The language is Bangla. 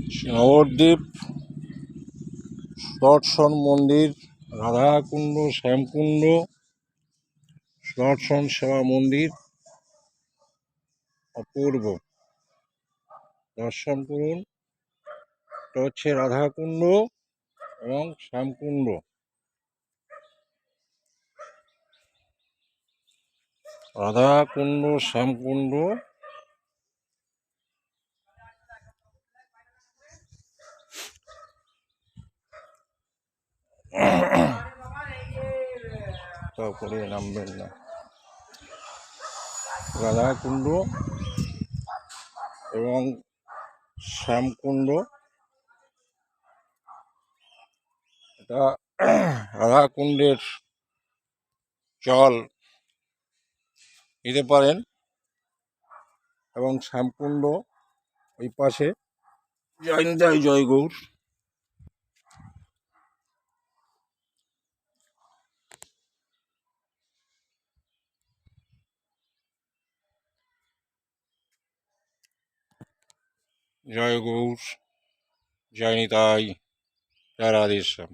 নবদ্বীপ সুদর্শন মন্দির, রাধাকুণ্ড, শ্যামকুণ্ড, সুদর্শন সেবা মন্দির অপূর্ব। দর্শন করুন। এটা হচ্ছে রাধাকুণ্ড এবং শ্যামকুণ্ড। রাধাকুণ্ড, শ্যামকুণ্ড তারপরে নামবেন না। রাধাকুণ্ড এবং শ্যামকুণ্ড, এটা রাধাকুণ্ডের জল নিতে পারেন এবং শ্যামকুণ্ড ওই পাশে। জয় নিতাই, জয় গৌর। জয় গৌর, জয় নিতাই, জয় রাধেশ্যাম।